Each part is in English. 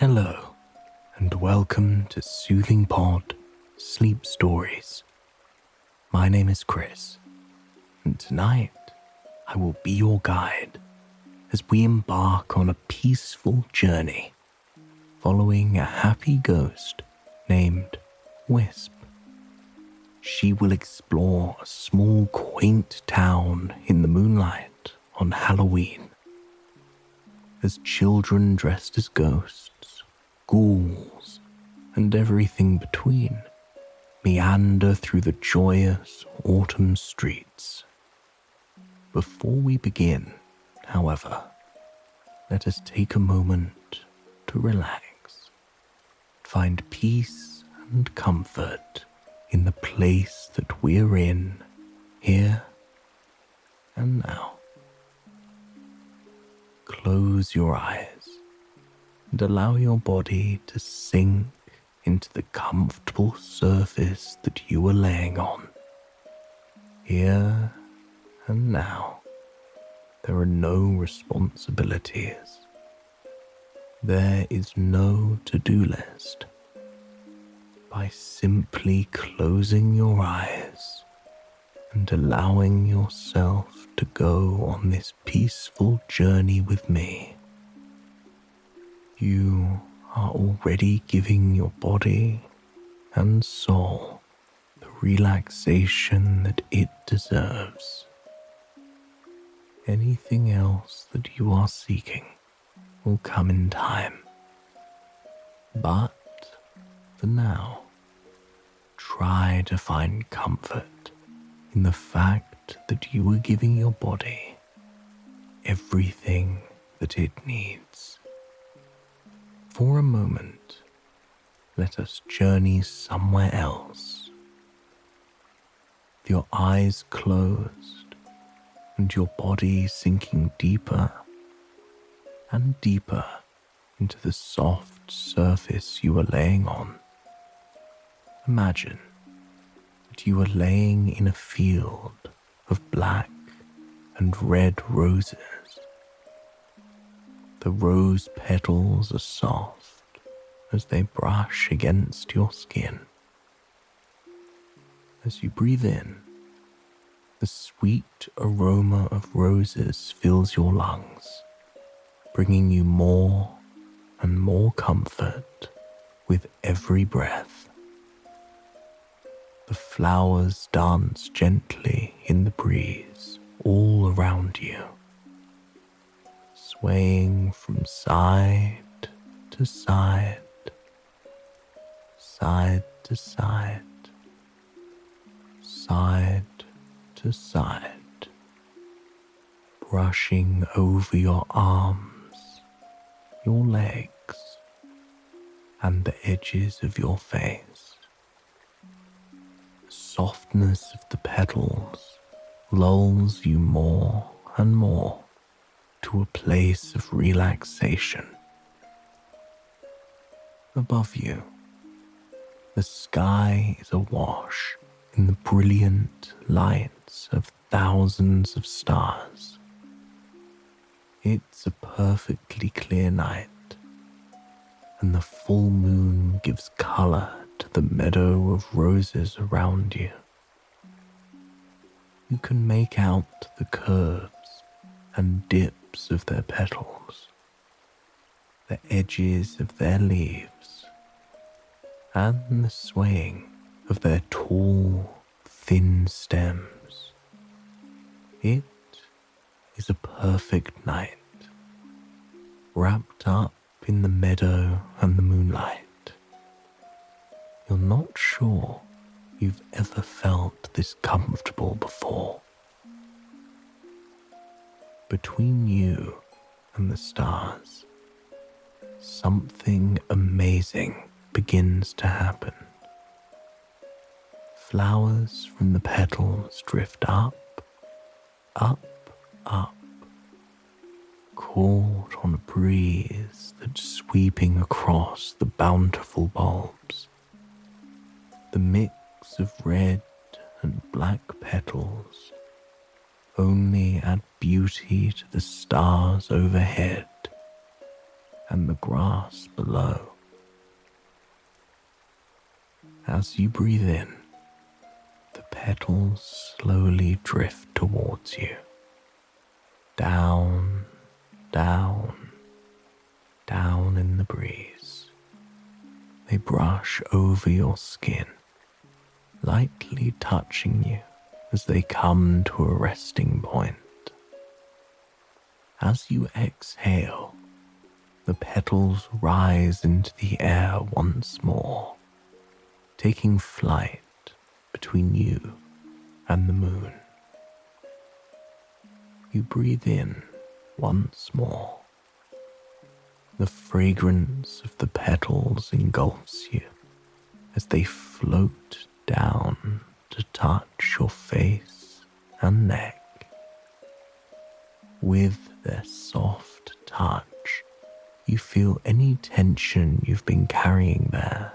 Hello, and welcome to Soothing Pod Sleep Stories. My name is Chris, and tonight I will be your guide as we embark on a peaceful journey following a happy ghost named Wisp. She will explore a small, quaint town in the moonlight on Halloween as children dressed as ghosts, ghouls, and everything between meander through the joyous autumn streets. Before we begin, however, let us take a moment to relax, find peace and comfort in the place that we're in, here and now. Close your eyes and allow your body to sink into the comfortable surface that you are laying on. Here and now, there are no responsibilities. There is no to-do list. By simply closing your eyes and allowing yourself to go on this peaceful journey with me, you are already giving your body and soul the relaxation that it deserves. Anything else that you are seeking will come in time. But for now, try to find comfort in the fact that you are giving your body everything that it needs. For a moment, let us journey somewhere else. With your eyes closed and your body sinking deeper and deeper into the soft surface you are laying on, imagine that you are laying in a field of black and red roses. The rose petals are soft as they brush against your skin. As you breathe in, the sweet aroma of roses fills your lungs, bringing you more and more comfort with every breath. The flowers dance gently in the breeze all around you, swaying from side to side, side to side, side to side, brushing over your arms, your legs, and the edges of your face. The softness of the petals lulls you more and more to a place of relaxation. Above you, the sky is awash in the brilliant lights of thousands of stars. It's a perfectly clear night, and the full moon gives color to the meadow of roses around you. You can make out the curves and dips of their petals, the edges of their leaves, and the swaying of their tall, thin stems. It is a perfect night, wrapped up in the meadow and the moonlight. You're not sure you've ever felt this comfortable before. Between you and the stars, something amazing begins to happen. Flowers from the petals drift up, up, up, caught on a breeze that's sweeping across the bountiful bulbs. The mix of red and black petals only add beauty to the stars overhead and the grass below. As you breathe in, the petals slowly drift towards you. Down, down, down in the breeze. They brush over your skin, lightly touching you as they come to a resting point. As you exhale, the petals rise into the air once more, taking flight between you and the moon. You breathe in once more. The fragrance of the petals engulfs you as they float down to touch your face and neck. With their soft touch, you feel any tension you've been carrying there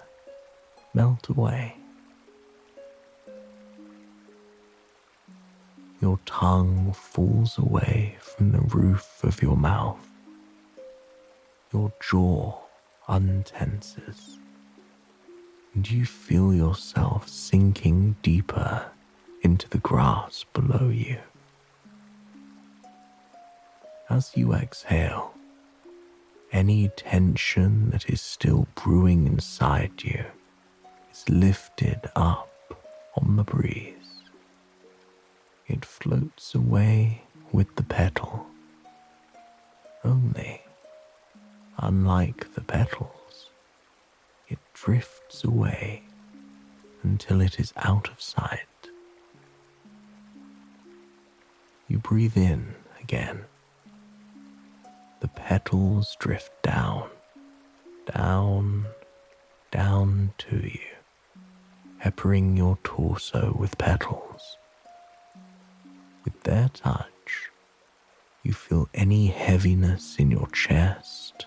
melt away. Your tongue falls away from the roof of your mouth. Your jaw untenses, and you feel yourself sinking deeper into the grass below you. As you exhale, any tension that is still brewing inside you is lifted up on the breeze. It floats away with the petal. Only, unlike the petals, it drifts away until it is out of sight. You breathe in again. The petals drift down, down, down to you, peppering your torso with petals. With their touch, you feel any heaviness in your chest,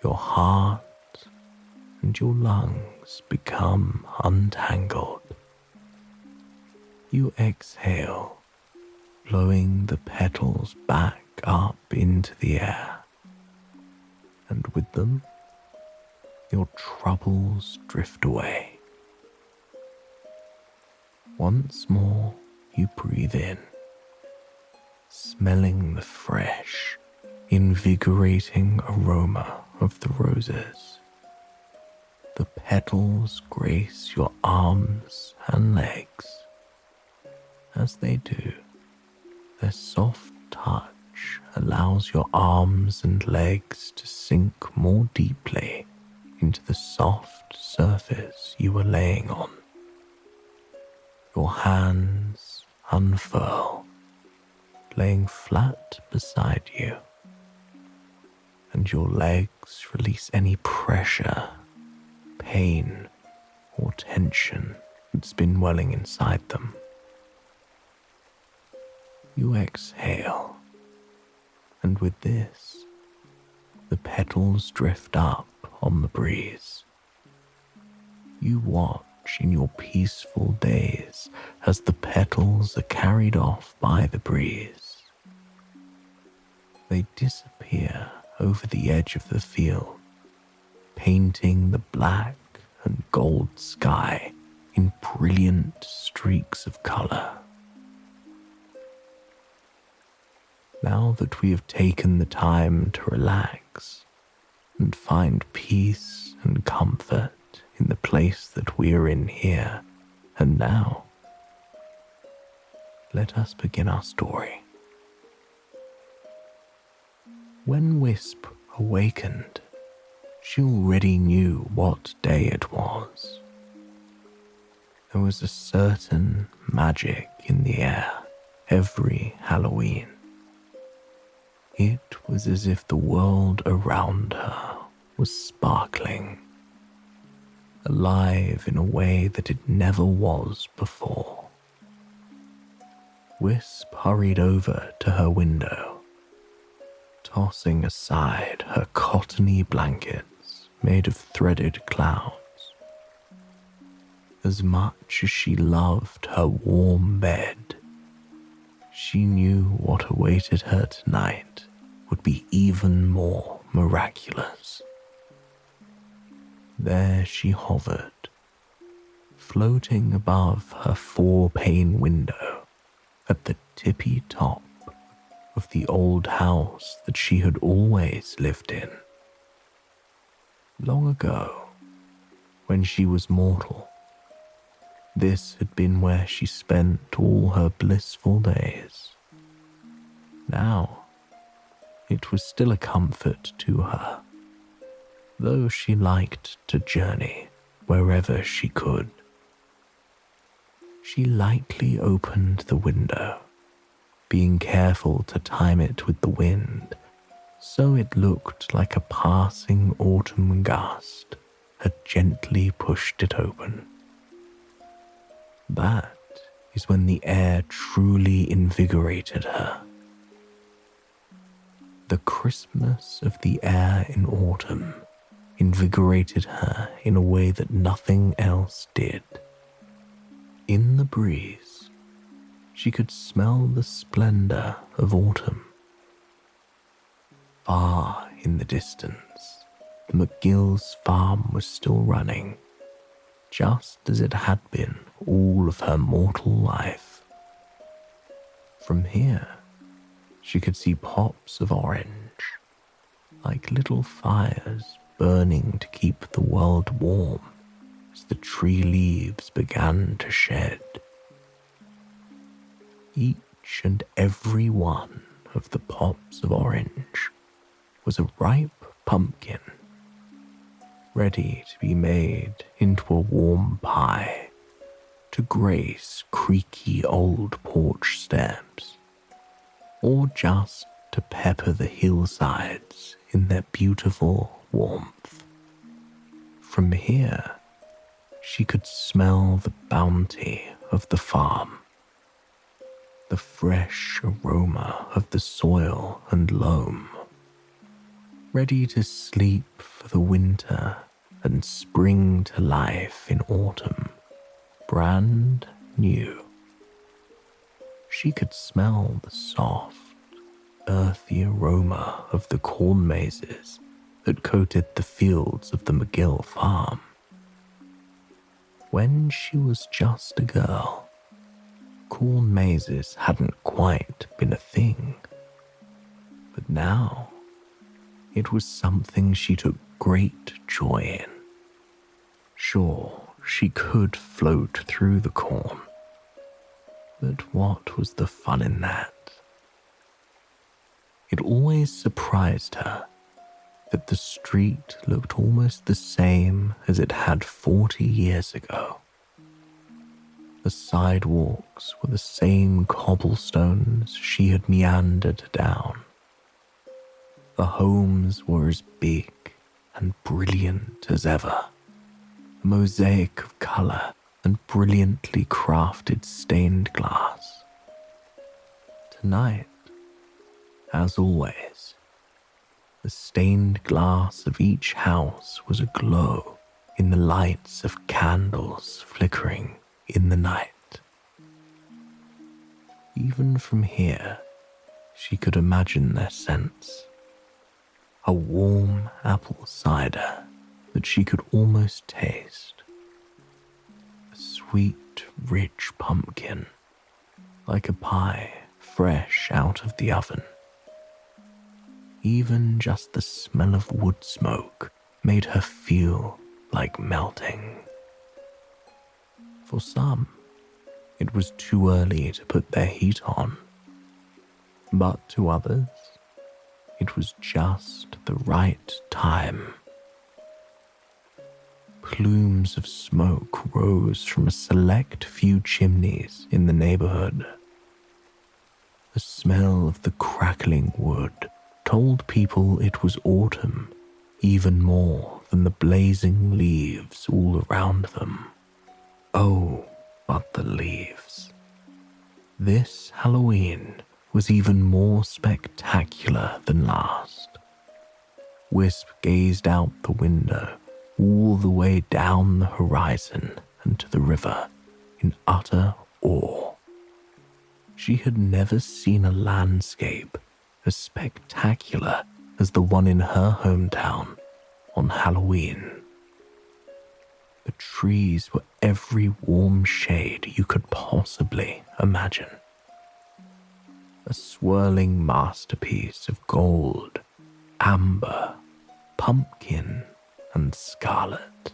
your heart, and your lungs become untangled. You exhale, blowing the petals back up into the air, and with them, your troubles drift away. Once more, you breathe in, smelling the fresh, invigorating aroma of the roses. The petals grace your arms and legs. As they do, their soft touch allows your arms and legs to sink more deeply into the soft surface you were laying on. Your hands unfurl, laying flat beside you, and your legs release any pressure, pain, or tension that's been welling inside them. You exhale, and with this, the petals drift up on the breeze. You watch in your peaceful daze as the petals are carried off by the breeze. They disappear over the edge of the field, painting the black and gold sky in brilliant streaks of color. Now that we have taken the time to relax and find peace and comfort in the place that we are in here and now, let us begin our story. When Wisp awakened, she already knew what day it was. There was a certain magic in the air every Halloween. It was as if the world around her was sparkling, alive in a way that it never was before. Wisp hurried over to her window, tossing aside her cottony blankets made of threaded clouds. As much as she loved her warm bed, she knew what awaited her tonight would be even more miraculous. There she hovered, floating above her 4-pane window at the tippy top of the old house that she had always lived in. Long ago, when she was mortal, this had been where she spent all her blissful days. Now, it was still a comfort to her, though she liked to journey wherever she could. She lightly opened the window, being careful to time it with the wind, so it looked like a passing autumn gust had gently pushed it open. That is when the air truly invigorated her. The crispness of the air in autumn invigorated her in a way that nothing else did. In the breeze, she could smell the splendor of autumn. Far in the distance, the McGill's farm was still running, just as it had been all of her mortal life. From here, she could see pops of orange, like little fires burning to keep the world warm as the tree leaves began to shed. Each and every one of the pops of orange was a ripe pumpkin, ready to be made into a warm pie to grace creaky old porch steps, or just to pepper the hillsides in their beautiful warmth. From here, she could smell the bounty of the farm, the fresh aroma of the soil and loam, ready to sleep for the winter and spring to life in autumn, brand new. She could smell the soft, earthy aroma of the corn mazes that coated the fields of the McGill farm. When she was just a girl, corn mazes hadn't quite been a thing. But now, it was something she took great joy in. Sure, she could float through the corn, but what was the fun in that? It always surprised her that the street looked almost the same as it had 40 years ago. The sidewalks were the same cobblestones she had meandered down. The homes were as big and brilliant as ever, a mosaic of colour and brilliantly crafted stained glass. Tonight, as always, the stained glass of each house was aglow in the lights of candles flickering in the night. Even from here, she could imagine their scents. A warm apple cider that she could almost taste. A sweet, rich pumpkin, like a pie fresh out of the oven. Even just the smell of wood smoke made her feel like melting. For some, it was too early to put their heat on, but to others, it was just the right time. Plumes of smoke rose from a select few chimneys in the neighborhood. The smell of the crackling wood told people it was autumn even more than the blazing leaves all around them. Oh, but the leaves. This Halloween was even more spectacular than last. Wisp gazed out the window all the way down the horizon and to the river in utter awe. She had never seen a landscape as spectacular as the one in her hometown on Halloween. The trees were every warm shade you could possibly imagine. A swirling masterpiece of gold, amber, pumpkin, and scarlet,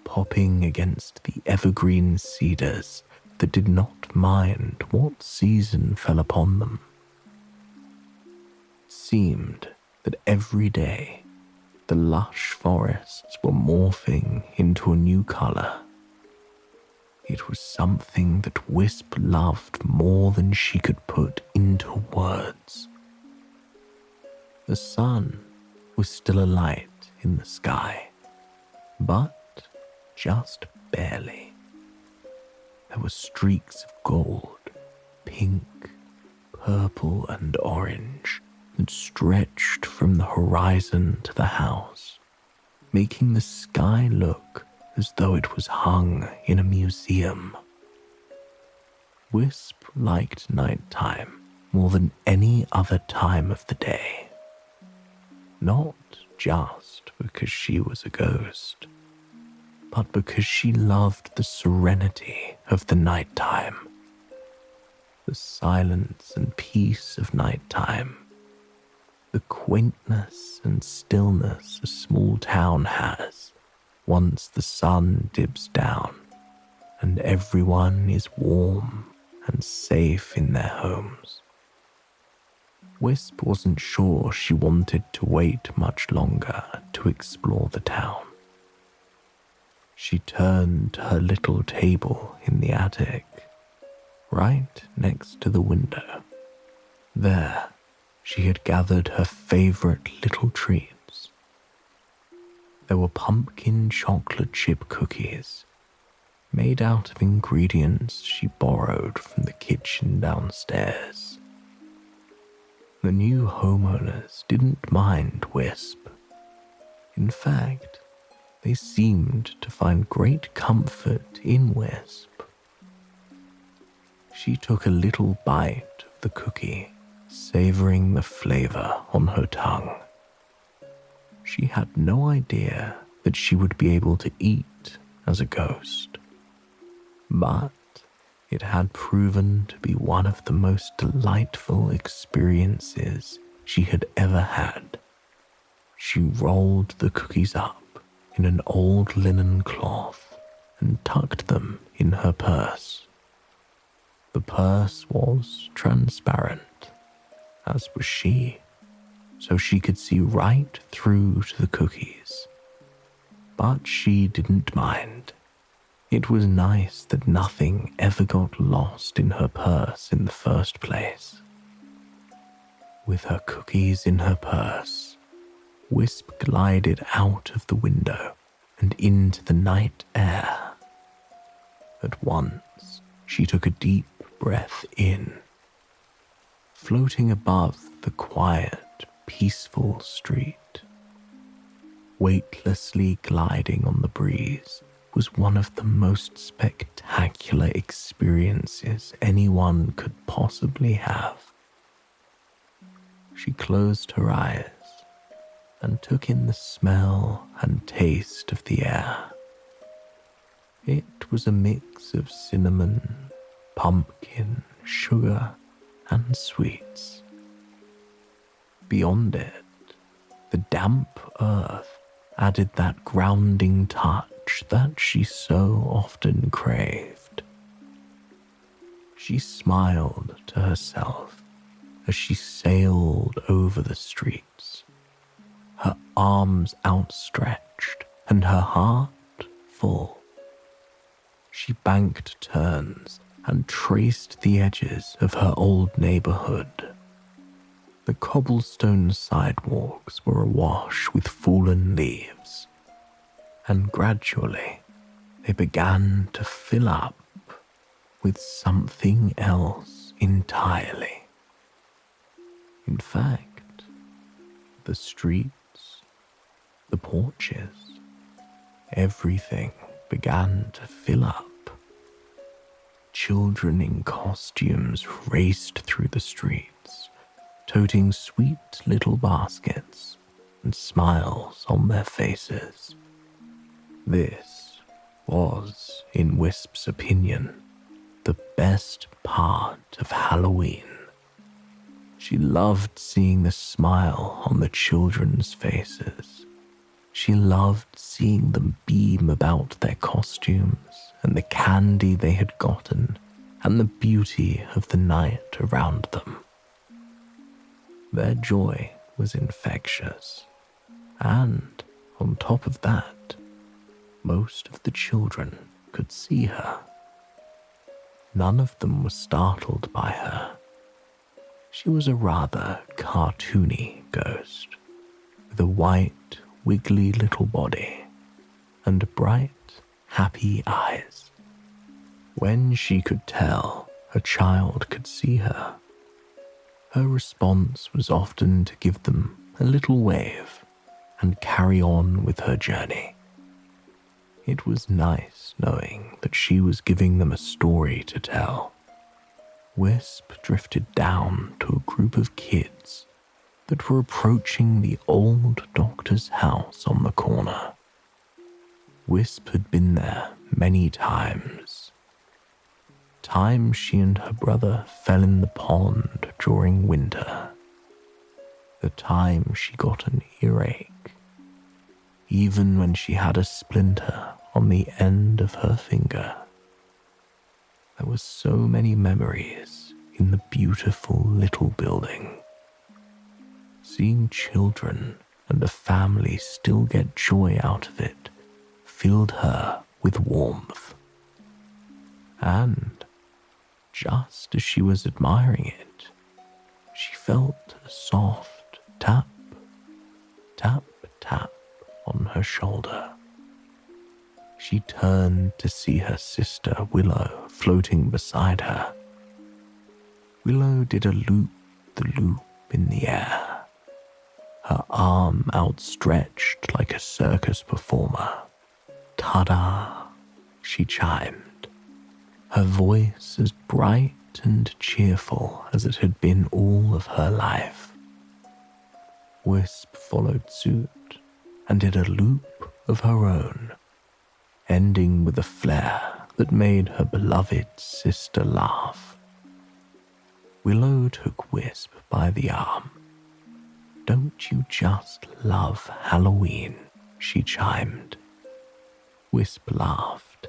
popping against the evergreen cedars that did not mind what season fell upon them. It seemed that every day the lush forests were morphing into a new colour. It was something that Wisp loved more than she could put into words. The sun was still alight in the sky, but just barely. There were streaks of gold, pink, purple, and orange that stretched from the horizon to the house, making the sky look as though it was hung in a museum. Wisp liked nighttime more than any other time of the day. Not just because she was a ghost, but because she loved the serenity of the nighttime, the silence and peace of nighttime, the quaintness and stillness a small town has once the sun dips down and everyone is warm and safe in their homes. Wisp wasn't sure she wanted to wait much longer to explore the town. She turned to her little table in the attic, right next to the window. There, she had gathered her favorite little treats. There were pumpkin chocolate chip cookies, made out of ingredients she borrowed from the kitchen downstairs. The new homeowners didn't mind Wisp. In fact, they seemed to find great comfort in Wisp. She took a little bite of the cookie, savoring the flavor on her tongue. She had no idea that she would be able to eat as a ghost, but it had proven to be one of the most delightful experiences she had ever had. She rolled the cookies up in an old linen cloth and tucked them in her purse. The purse was transparent, as was she, so she could see right through to the cookies. But she didn't mind. It was nice that nothing ever got lost in her purse in the first place. With her cookies in her purse, Wisp glided out of the window and into the night air. At once, she took a deep breath in. Floating above the quiet, peaceful street, weightlessly gliding on the breeze, was one of the most spectacular experiences anyone could possibly have. She closed her eyes and took in the smell and taste of the air. It was a mix of cinnamon, pumpkin, sugar, and sweets. Beyond it, the damp earth added that grounding touch that she so often craved. She smiled to herself as she sailed over the streets, her arms outstretched and her heart full. She banked turns and traced the edges of her old neighborhood. The cobblestone sidewalks were awash with fallen leaves, and gradually they began to fill up with something else entirely. In fact, the streets, the porches, everything began to fill up. Children in costumes raced through the streets toting sweet little baskets and smiles on their faces. This was, in Wisp's opinion, the best part of Halloween. She loved seeing the smile on the children's faces. She loved seeing them beam about their costumes and the candy they had gotten and the beauty of the night around them. Their joy was infectious, and on top of that, most of the children could see her. None of them were startled by her. She was a rather cartoony ghost, with a white, wiggly little body and bright, happy eyes. When she could tell a child could see her, her response was often to give them a little wave and carry on with her journey. It was nice knowing that she was giving them a story to tell. Wisp drifted down to a group of kids that were approaching the old doctor's house on the corner. Wisp had been there many times. Times she and her brother fell in the pond during winter. The time she got an earache. Even when she had a splinter on the end of her finger. There were so many memories in the beautiful little building. Seeing children and a family still get joy out of it filled her with warmth. And just as she was admiring it, she felt a soft tap, tap, tap on her shoulder. She turned to see her sister Willow floating beside her. Willow did a loop-the-loop in the air, her arm outstretched like a circus performer. Ta-da, she chimed, her voice as bright and cheerful as it had been all of her life. Wisp followed suit and did a loop of her own, ending with a flare that made her beloved sister laugh. Willow took Wisp by the arm. "Don't you just love Halloween?" she chimed. Wisp laughed.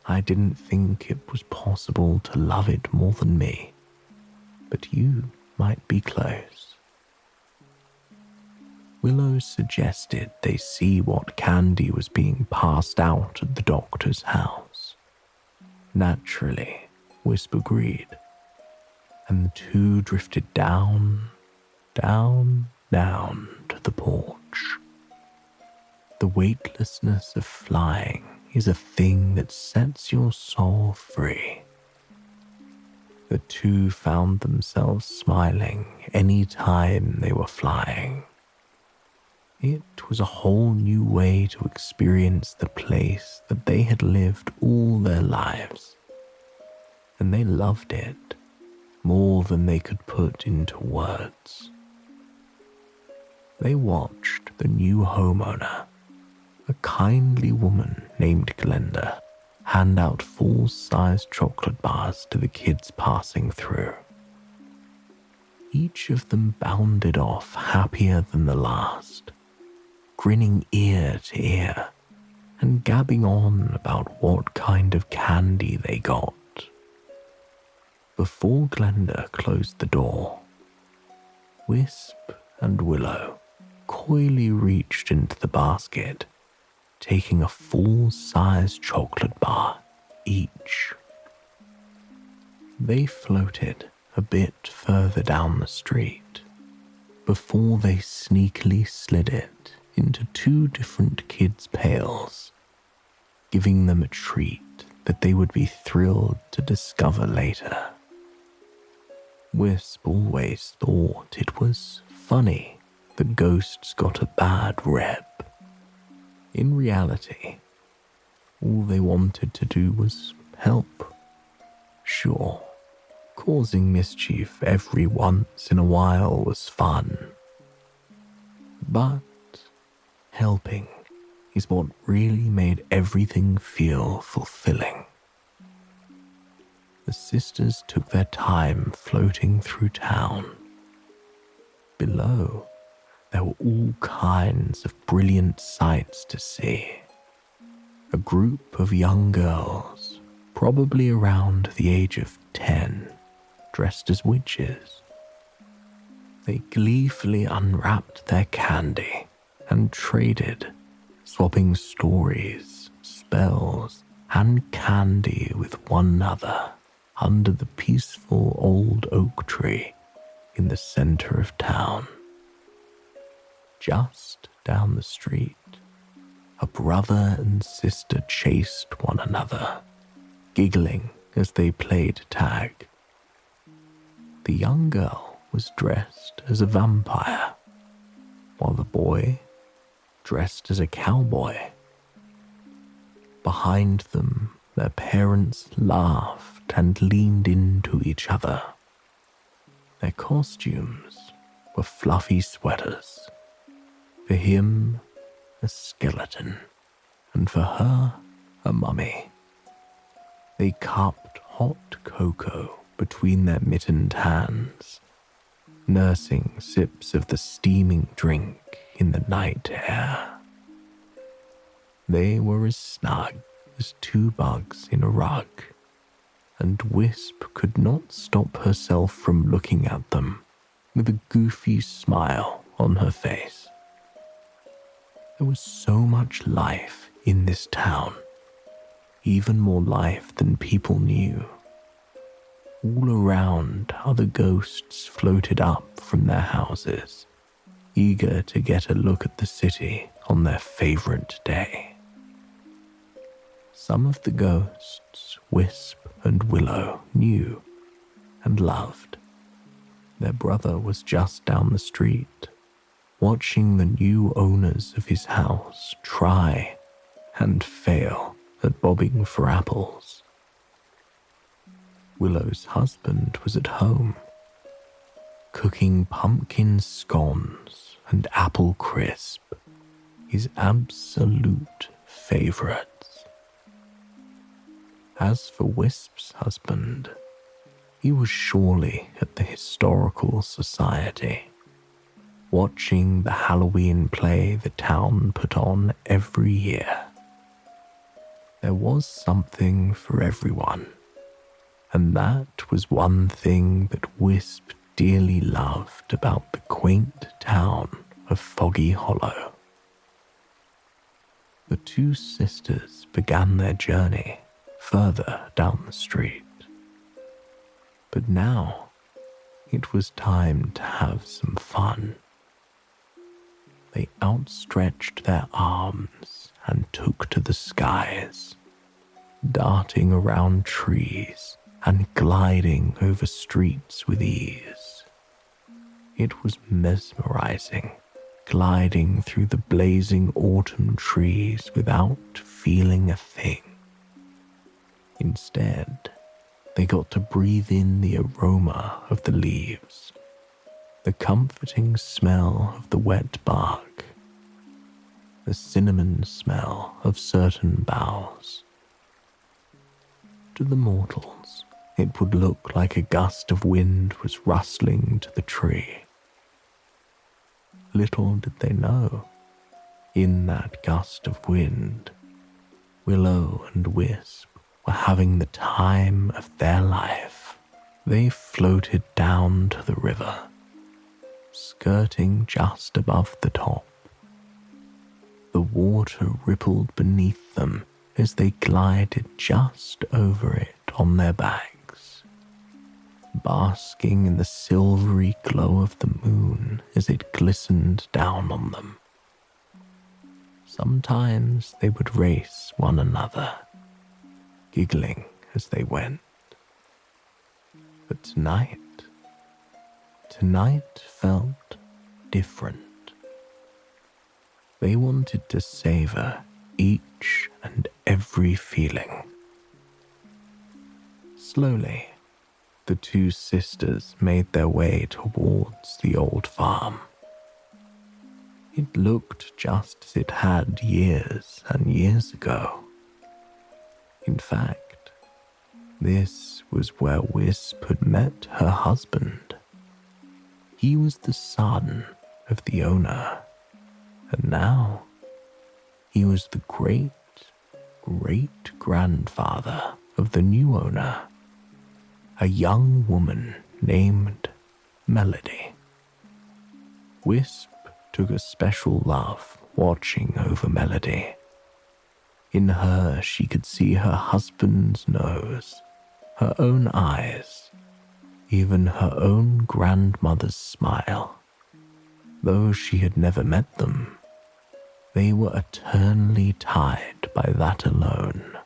"I didn't think it was possible to love it more than me, but you might be close." Willow suggested they see what candy was being passed out at the doctor's house. Naturally, Wisp agreed, and the two drifted down to the porch. The weightlessness of flying is a thing that sets your soul free. The two found themselves smiling any time they were flying. It was a whole new way to experience the place that they had lived all their lives, and they loved it more than they could put into words. They watched the new homeowner, a kindly woman named Glenda, hand out full-size chocolate bars to the kids passing through. Each of them bounded off happier than the last, grinning ear to ear and gabbing on about what kind of candy they got. Before Glenda closed the door, Wisp and Willow coyly reached into the basket, taking a full-size chocolate bar each. They floated a bit further down the street before they sneakily slid it into two different kids' pails, giving them a treat that they would be thrilled to discover later. Wisp always thought it was funny that ghosts got a bad rep. In reality, all they wanted to do was help. Sure, causing mischief every once in a while was fun. But helping is what really made everything feel fulfilling. The sisters took their time floating through town. Below, there were all kinds of brilliant sights to see. A group of young girls, probably around the age of 10, dressed as witches. They gleefully unwrapped their candy and traded, swapping stories, spells, and candy with one another under the peaceful old oak tree in the center of town. Just down the street, a brother and sister chased one another, giggling as they played tag. The young girl was dressed as a vampire, while the boy dressed as a cowboy. Behind them, their parents laughed and leaned into each other. Their costumes were fluffy sweaters. For him, a skeleton, and for her, a mummy. They cupped hot cocoa between their mittened hands, nursing sips of the steaming drink in the night air. They were as snug as two bugs in a rug, and Wisp could not stop herself from looking at them with a goofy smile on her face. There was so much life in this town, even more life than people knew. All around, other ghosts floated up from their houses, eager to get a look at the city on their favorite day. Some of the ghosts Wisp and Willow knew and loved. Their brother was just down the street, watching the new owners of his house try and fail at bobbing for apples. Willow's husband was at home, cooking pumpkin scones and apple crisp, his absolute favorites. As for Wisp's husband, he was surely at the Historical Society, watching the Halloween play the town put on every year. There was something for everyone, and that was one thing that Wisp dearly loved about the quaint town of Foggy Hollow. The two sisters began their journey further down the street. But now, it was time to have some fun. They outstretched their arms and took to the skies, darting around trees and gliding over streets with ease. It was mesmerizing, gliding through the blazing autumn trees without feeling a thing. Instead, they got to breathe in the aroma of the leaves, the comforting smell of the wet bark, the cinnamon smell of certain boughs. To the mortals, it would look like a gust of wind was rustling to the tree. Little did they know, in that gust of wind, Willow and Wisp were having the time of their life. They floated down to the river, skirting just above the top. The water rippled beneath them as they glided just over it on their backs, basking in the silvery glow of the moon as it glistened down on them. Sometimes they would race one another, giggling as they went. But tonight felt different. They wanted to savor each and every feeling. Slowly, The two sisters made their way towards the old farm. It looked just as it had years and years ago. In fact, this was where Wisp had met her husband. He was the son of the owner, and now he was the great-great-grandfather of the new owner, a young woman named Melody. Wisp took a special love watching over Melody. In her, she could see her husband's nose, her own eyes, even her own grandmother's smile. Though she had never met them, they were eternally tied by that alone.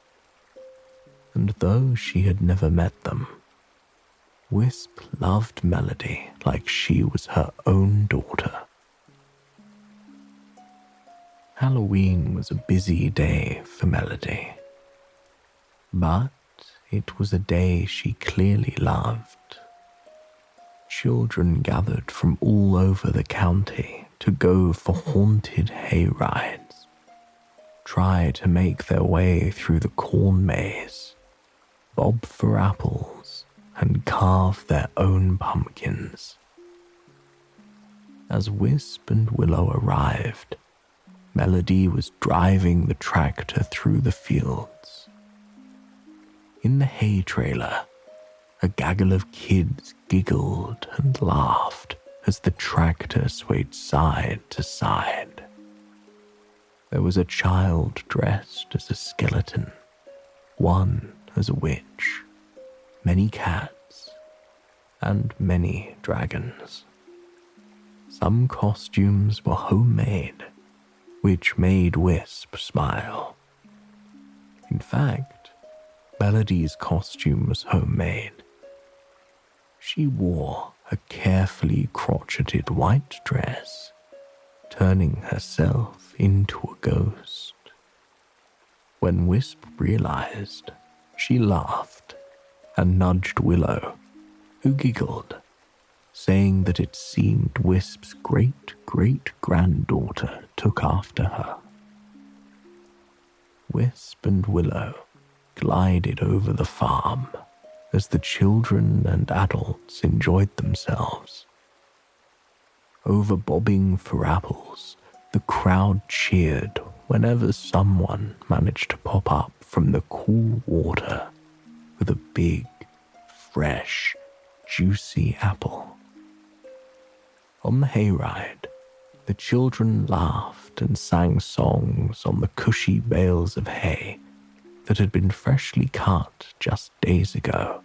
And though she had never met them, Wisp loved Melody like she was her own daughter. Halloween was a busy day for Melody, but it was a day she clearly loved. Children gathered from all over the county to go for haunted hay rides, try to make their way through the corn maze, bob for apples, and carve their own pumpkins. As Wisp and Willow arrived, Melody was driving the tractor through the fields. In the hay trailer, a gaggle of kids giggled and laughed as the tractor swayed side to side. There was a child dressed as a skeleton, one as a witch, many cats, and many dragons. Some costumes were homemade, which made Wisp smile. In fact, Melody's costume was homemade. She wore a carefully crotcheted white dress, turning herself into a ghost. When Wisp realized, she laughed and nudged Willow, who giggled, saying that it seemed Wisp's great-great-granddaughter took after her. Wisp and Willow glided over the farm as the children and adults enjoyed themselves. Over bobbing for apples, the crowd cheered whenever someone managed to pop up from the cool water with a big, fresh, juicy apple. On the hayride, the children laughed and sang songs on the cushy bales of hay that had been freshly cut just days ago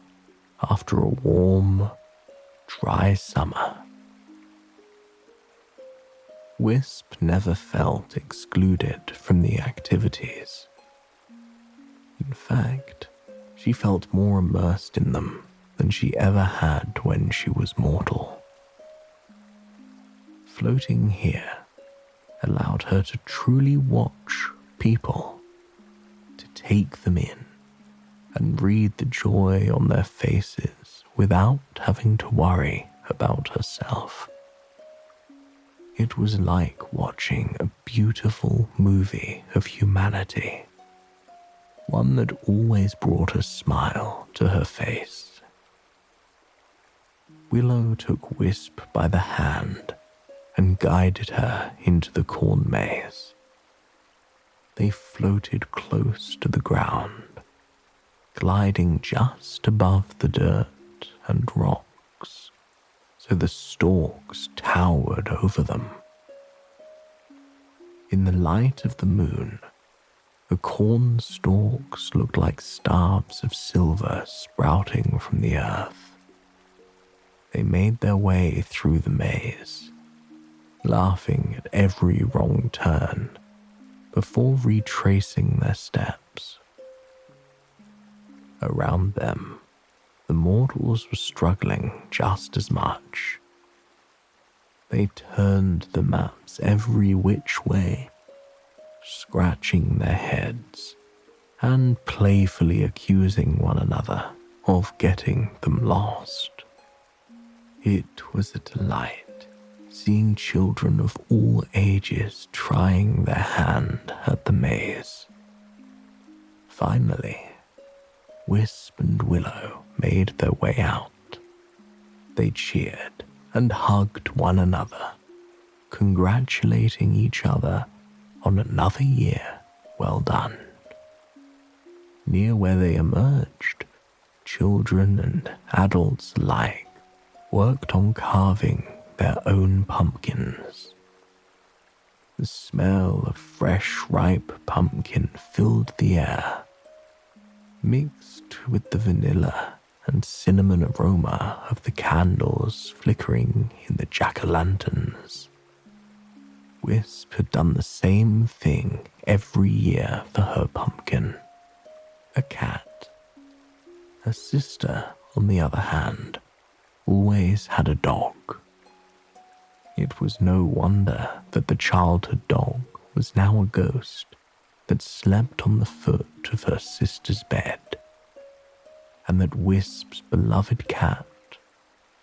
after a warm, dry summer. Wisp never felt excluded from the activities. In fact, she felt more immersed in them than she ever had when she was mortal. Floating here allowed her to truly watch people, to take them in and read the joy on their faces without having to worry about herself. It was like watching a beautiful movie of humanity, one that always brought a smile to her face. Willow took Wisp by the hand and guided her into the corn maze. They floated close to the ground, gliding just above the dirt and rocks, so the stalks towered over them. In the light of the moon, the corn stalks looked like starbs of silver sprouting from the earth. They made their way through the maze, laughing at every wrong turn before retracing their steps. Around them, the mortals were struggling just as much. They turned the maps every which way, scratching their heads and playfully accusing one another of getting them lost. It was a delight seeing children of all ages trying their hand at the maze. Finally, Wisp and Willow made their way out. They cheered and hugged one another, congratulating each other on another year well done. Near where they emerged, children and adults alike worked on carving their own pumpkins. The smell of fresh, ripe pumpkin filled the air, mixed with the vanilla and cinnamon aroma of the candles flickering in the jack-o'-lanterns. Wisp had done the same thing every year for her pumpkin, a cat. Her sister, on the other hand, always had a dog. It was no wonder that the childhood dog was now a ghost that slept on the foot of her sister's bed, and that Wisp's beloved cat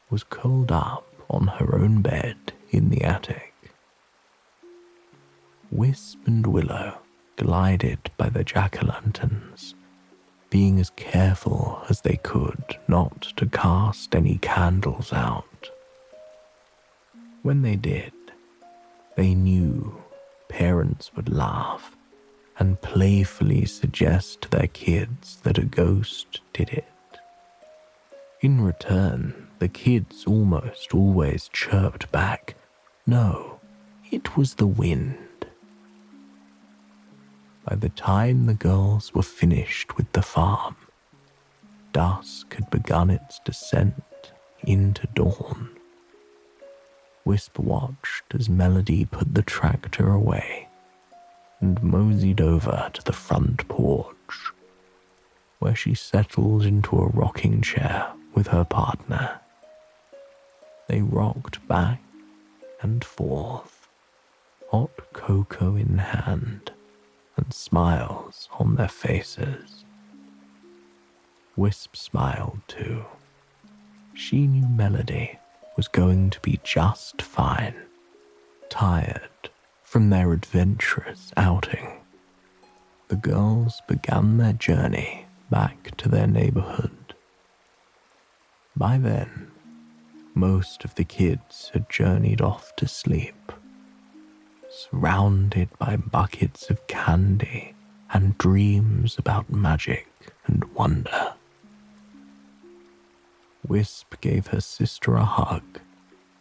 was curled up on her own bed in the attic. Wisp and Willow glided by the jack-o'-lanterns, being as careful as they could not to cast any candles out. When they did, they knew parents would laugh and playfully suggest to their kids that a ghost did it. In return, the kids almost always chirped back, "No, it was the wind." By the time the girls were finished with the farm, dusk had begun its descent into dawn. Wisp watched as Melody put the tractor away and moseyed over to the front porch, where she settled into a rocking chair with her partner. They rocked back and forth, hot cocoa in hand and smiles on their faces. Wisp smiled too. She knew Melody was going to be just fine, tired from their adventurous outing. The girls began their journey back to their neighborhood. By then, most of the kids had journeyed off to sleep, surrounded by buckets of candy and dreams about magic and wonder. Wisp gave her sister a hug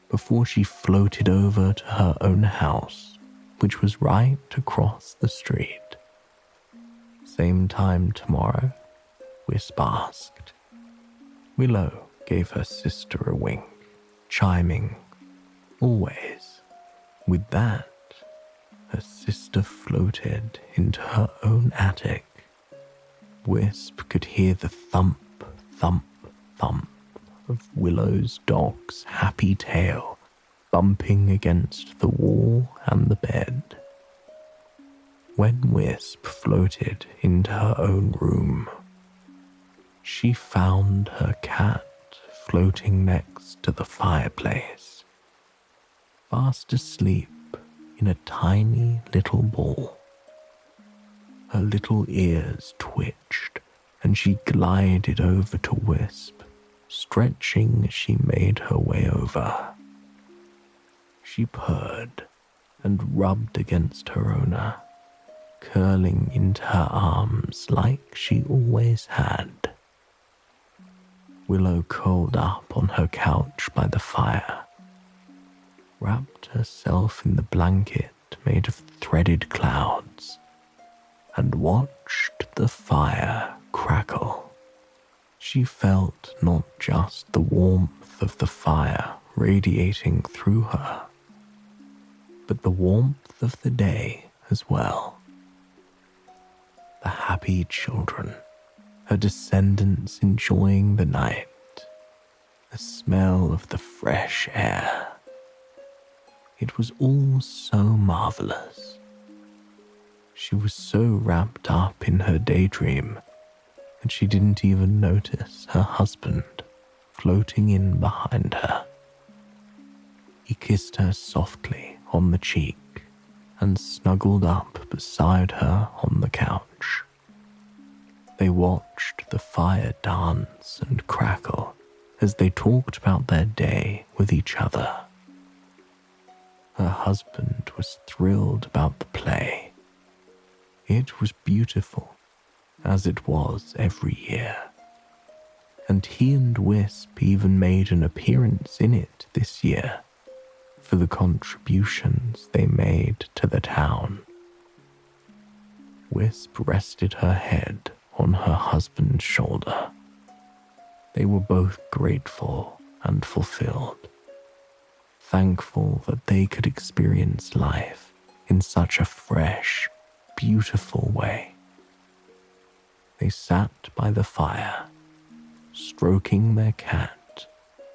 before she floated over to her own house, which was right across the street. "Same time tomorrow?" Wisp asked. Willow gave her sister a wink, chiming, "Always." With that, her sister floated into her own attic. Wisp could hear the thump, thump, thump of Willow's dog's happy tail bumping against the wall and the bed. When Wisp floated into her own room, she found her cat floating next to the fireplace, fast asleep in a tiny little ball. Her little ears twitched and she glided over to Wisp, stretching as she made her way over. She purred and rubbed against her owner, curling into her arms like she always had. Willow curled up on her couch by the fire, wrapped herself in the blanket made of threaded clouds, and watched the fire crackle. She felt not just the warmth of the fire radiating through her, but the warmth of the day as well. The happy children, her descendants enjoying the night, the smell of the fresh air. It was all so marvelous. She was so wrapped up in her daydream that she didn't even notice her husband floating in behind her. He kissed her softly on the cheek and snuggled up beside her on the couch. They watched the fire dance and crackle as they talked about their day with each other. Her husband was thrilled about the play. It was beautiful, as it was every year, and he and Wisp even made an appearance in it this year for the contributions they made to the town. Wisp rested her head on her husband's shoulder. They were both grateful and fulfilled, thankful that they could experience life in such a fresh, beautiful way. They sat by the fire, stroking their cat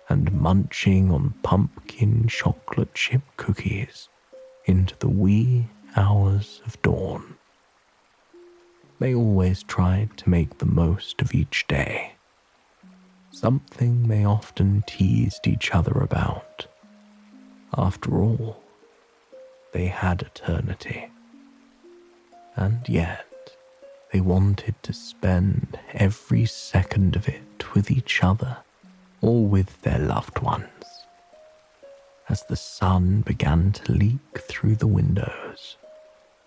and munching on pumpkin chocolate chip cookies into the wee hours of dawn. They always tried to make the most of each day, something they often teased each other about. After all, they had eternity, and yet they wanted to spend every second of it with each other or with their loved ones. As the sun began to leak through the windows,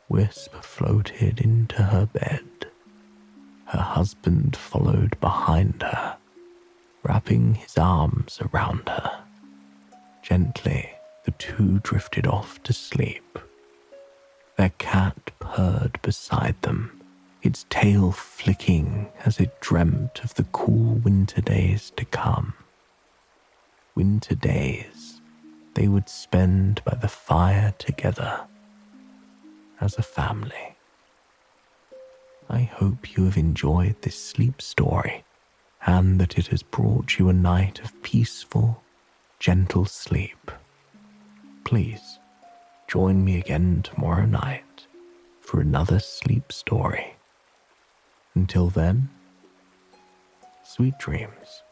Wisp floated into her bed. Her husband followed behind her, wrapping his arms around her. Gently, the two drifted off to sleep. Their cat purred beside them, its tail flicking as it dreamt of the cool winter days to come. Winter days they would spend by the fire together as a family. I hope you have enjoyed this sleep story and that it has brought you a night of peaceful, gentle sleep. Please join me again tomorrow night for another sleep story. Until then, sweet dreams.